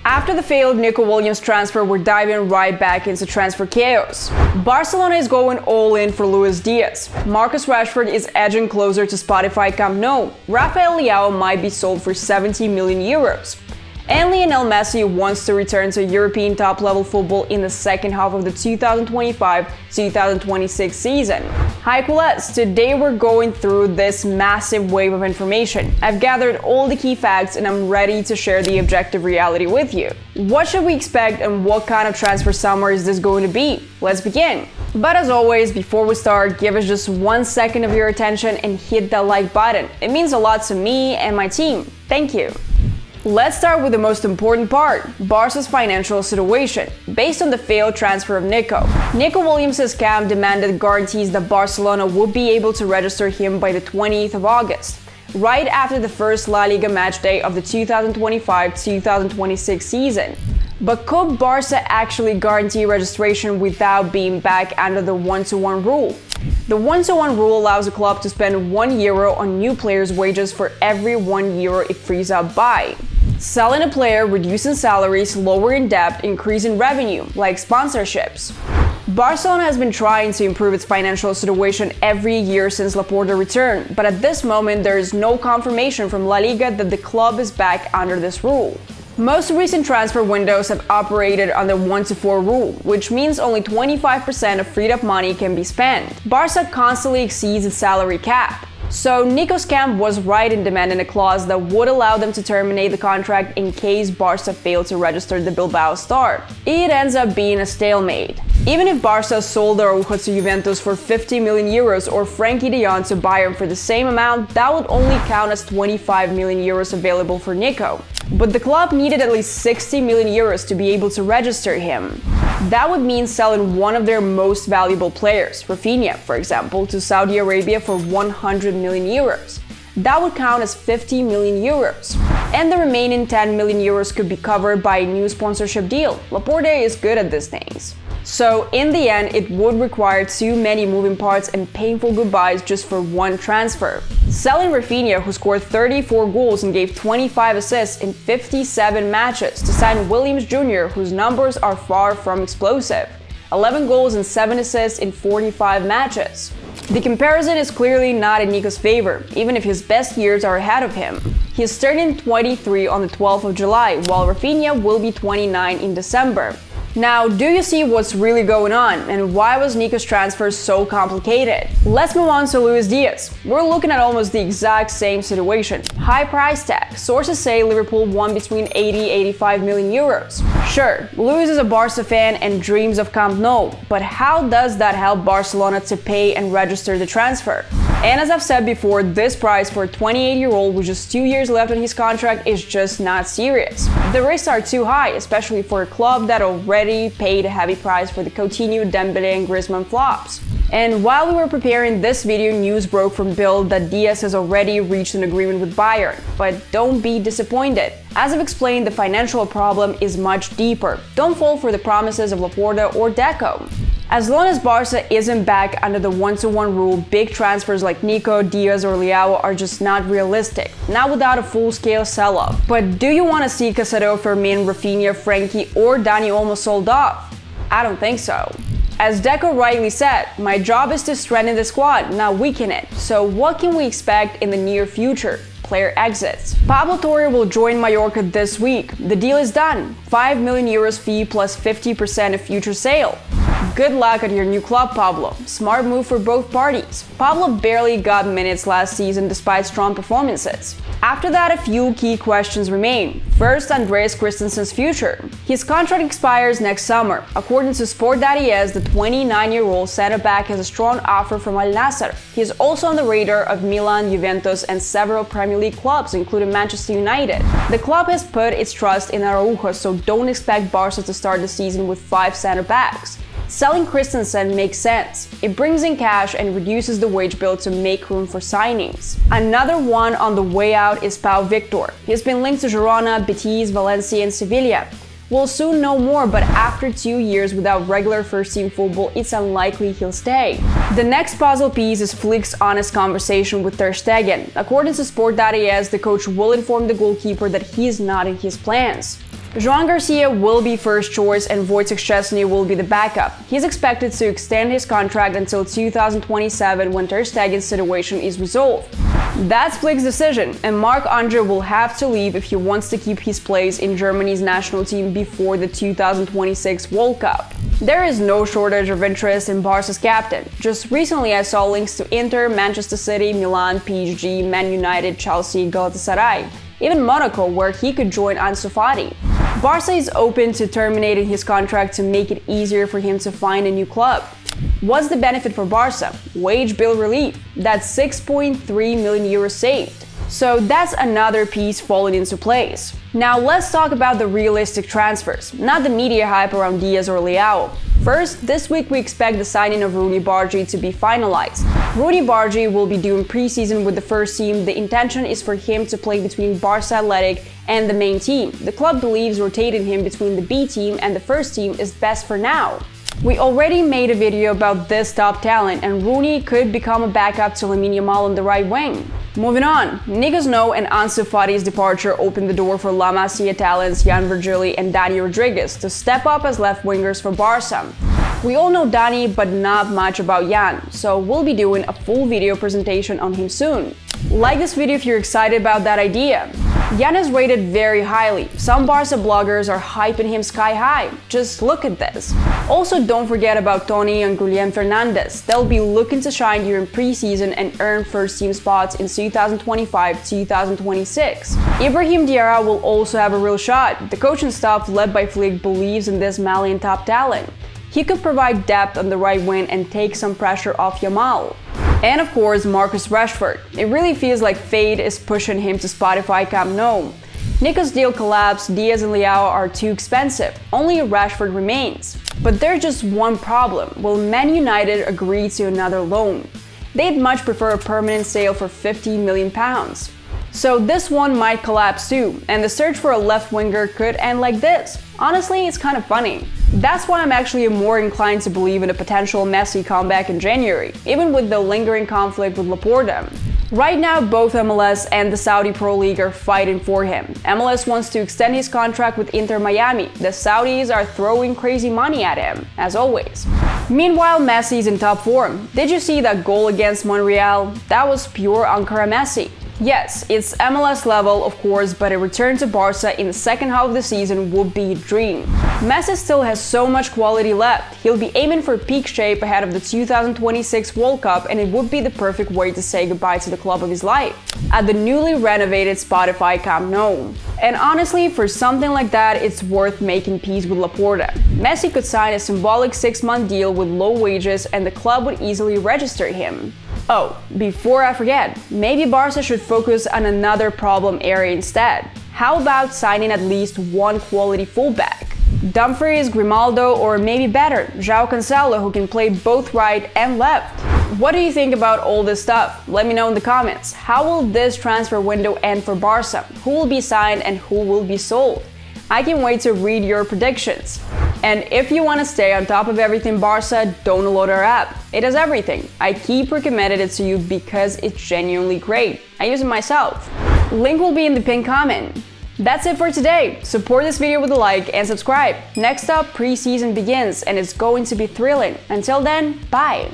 After the failed Nico Williams transfer, we're diving right back into transfer chaos. Barcelona is going all in for Luis Diaz. Marcus Rashford is edging closer to Spotify Camp Nou. Rafael Leão might be sold for 70 million euros. And Lionel Messi wants to return to European top-level football in the second half of the 2025-2026 season. Hi CULES, today we're going through this massive wave of information. I've gathered all the key facts and I'm ready to share the objective reality with you. What should we expect and what kind of transfer summer is this going to be? Let's begin. But as always, before we start, give us just 1 second of your attention and hit that like button. It means a lot to me and my team. Thank you. Let's start with the most important part, Barca's financial situation. Based on the failed transfer of Nico Williams' camp demanded guarantees that Barcelona would be able to register him by the 20th of August, right after the first La Liga match day of the 2025-2026 season. But could Barca actually guarantee registration without being back under the 1-to-1 rule? The 1-to-1 rule allows a club to spend €1 on new players' wages for every €1 it frees up by. Selling a player, reducing salaries, lowering debt, increasing revenue, like sponsorships. Barcelona has been trying to improve its financial situation every year since Laporta returned, but at this moment there is no confirmation from La Liga that the club is back under this rule. Most recent transfer windows have operated on the 1-to-4 rule, which means only 25% of freed-up money can be spent. Barca constantly exceeds its salary cap. So Nico's camp was right in demanding a clause that would allow them to terminate the contract in case Barca failed to register the Bilbao star. It ends up being a stalemate. Even if Barca sold Araujo to Juventus for 50 million euros or Frankie de Jong to Bayern for the same amount, that would only count as 25 million euros available for Nico. But the club needed at least 60 million euros to be able to register him. That would mean selling one of their most valuable players, Rafinha, for example, to Saudi Arabia for 100 million euros. That would count as 50 million euros. And the remaining 10 million euros could be covered by a new sponsorship deal. Laporta is good at these things. So in the end, it would require too many moving parts and painful goodbyes just for one transfer. Selling Rafinha, who scored 34 goals and gave 25 assists in 57 matches, to sign Williams Jr., whose numbers are far from explosive, 11 goals and 7 assists in 45 matches. The comparison is clearly not in Nico's favor, even if his best years are ahead of him. He is turning 23 on the 12th of July, while Rafinha will be 29 in December. Now, do you see what's really going on, and why was Nico's transfer so complicated? Let's move on to Luis Diaz. We're looking at almost the exact same situation. High price tag. Sources say Liverpool won between 80-85 million euros. Sure, Luis is a Barca fan and dreams of Camp Nou, but how does that help Barcelona to pay and register the transfer? And as I've said before, this price for a 28-year-old with just 2 years left on his contract is just not serious. The risks are too high, especially for a club that already paid a heavy price for the Coutinho, Dembele and Griezmann flops. And while we were preparing this video, news broke from Bild that Diaz has already reached an agreement with Bayern. But don't be disappointed. As I've explained, the financial problem is much deeper. Don't fall for the promises of Laporta or Deco. As long as Barca isn't back under the 1-to-1 rule, big transfers like Nico, Diaz or Leao are just not realistic, not without a full-scale sell-off. But do you want to see Casado, Fermin, Rafinha, Frankie or Dani almost sold off? I don't think so. As Deco rightly said, my job is to strengthen the squad, not weaken it. So what can we expect in the near future? Player exits. Pablo Torre will join Mallorca this week. The deal is done. 5 million euros fee plus 50% of future sale. Good luck at your new club, Pablo. Smart move for both parties. Pablo barely got minutes last season despite strong performances. After that, a few key questions remain. First, Andreas Christensen's future. His contract expires next summer. According to Sport Daddy, the 29-year-old center-back has a strong offer from Al Nassr. He is also on the radar of Milan, Juventus and several Premier League clubs, including Manchester United. The club has put its trust in Araujo, so don't expect Barca to start the season with 5 center-backs. Selling Christensen makes sense. It brings in cash and reduces the wage bill to make room for signings. Another one on the way out is Pau Víctor. He's been linked to Girona, Betis, Valencia and Sevilla. We'll soon know more, but after 2 years without regular first-team football, it's unlikely he'll stay. The next puzzle piece is Flick's honest conversation with Ter Stegen. According to Sport.es, the coach will inform the goalkeeper that he is not in his plans. Joan Garcia will be first choice and Wojciech Szczesny will be the backup. He's expected to extend his contract until 2027 when Ter Stegen's situation is resolved. That's Flick's decision, and Marc-Andre will have to leave if he wants to keep his place in Germany's national team before the 2026 World Cup. There is no shortage of interest in Barca's captain. Just recently I saw links to Inter, Manchester City, Milan, PSG, Man United, Chelsea, Galatasaray, even Monaco, where he could join Ansu Fati. Barca is open to terminating his contract to make it easier for him to find a new club. What's the benefit for Barca? Wage bill relief. That's 6.3 million euros saved. So that's another piece falling into place. Now let's talk about the realistic transfers, not the media hype around Diaz or Leao. First, this week we expect the signing of Roony Bardghji to be finalized. Roony Bardghji will be doing preseason with the first team. The intention is for him to play between Barca Athletic and the main team. The club believes rotating him between the B team and the first team is best for now. We already made a video about this top talent, and Roony could become a backup to Lamine Yamal on the right wing. Moving on, Nico's No and Ansu Fati's departure opened the door for La Masia talents Jan Virgili and Dani Rodríguez to step up as left wingers for Barca. We all know Dani, but not much about Jan, so we'll be doing a full video presentation on him soon. Like this video if you're excited about that idea. Jan is rated very highly. Some Barca bloggers are hyping him sky high. Just look at this. Also, don't forget about Toni and Guillem Fernandez. They'll be looking to shine during preseason and earn first-team spots in 2025-2026. Ibrahim Diarra will also have a real shot. The coaching staff led by Flick believes in this Malian top talent. He could provide depth on the right wing and take some pressure off Yamal. And of course, Marcus Rashford. It really feels like fate is pushing him to Spotify Camp Nou. Nico's deal collapsed, Diaz and Leao are too expensive, only Rashford remains. But there's just one problem: will Man United agree to another loan? They'd much prefer a permanent sale for £50 million. So this one might collapse too, and the search for a left winger could end like this. Honestly, it's kind of funny. That's why I'm actually more inclined to believe in a potential Messi comeback in January, even with the lingering conflict with Laporta. Right now, both MLS and the Saudi Pro League are fighting for him. MLS wants to extend his contract with Inter Miami. The Saudis are throwing crazy money at him, as always. Meanwhile, Messi is in top form. Did you see that goal against Montreal? That was pure Ankara Messi. Yes, it's MLS level, of course, but a return to Barca in the second half of the season would be a dream. Messi still has so much quality left. He'll be aiming for peak shape ahead of the 2026 World Cup, and it would be the perfect way to say goodbye to the club of his life at the newly renovated Spotify Camp Nou. And honestly, for something like that, it's worth making peace with Laporta. Messi could sign a symbolic 6-month deal with low wages, and the club would easily register him. Oh, before I forget, maybe Barca should focus on another problem area instead. How about signing at least one quality fullback? Dumfries, Grimaldo, or maybe better, João Cancelo, who can play both right and left. What do you think about all this stuff? Let me know in the comments. How will this transfer window end for Barca? Who will be signed and who will be sold? I can't wait to read your predictions. And if you want to stay on top of everything Barca, download our app. It has everything. I keep recommending it to you because it's genuinely great. I use it myself. Link will be in the pinned comment. That's it for today. Support this video with a like and subscribe. Next up, preseason begins and it's going to be thrilling. Until then, bye!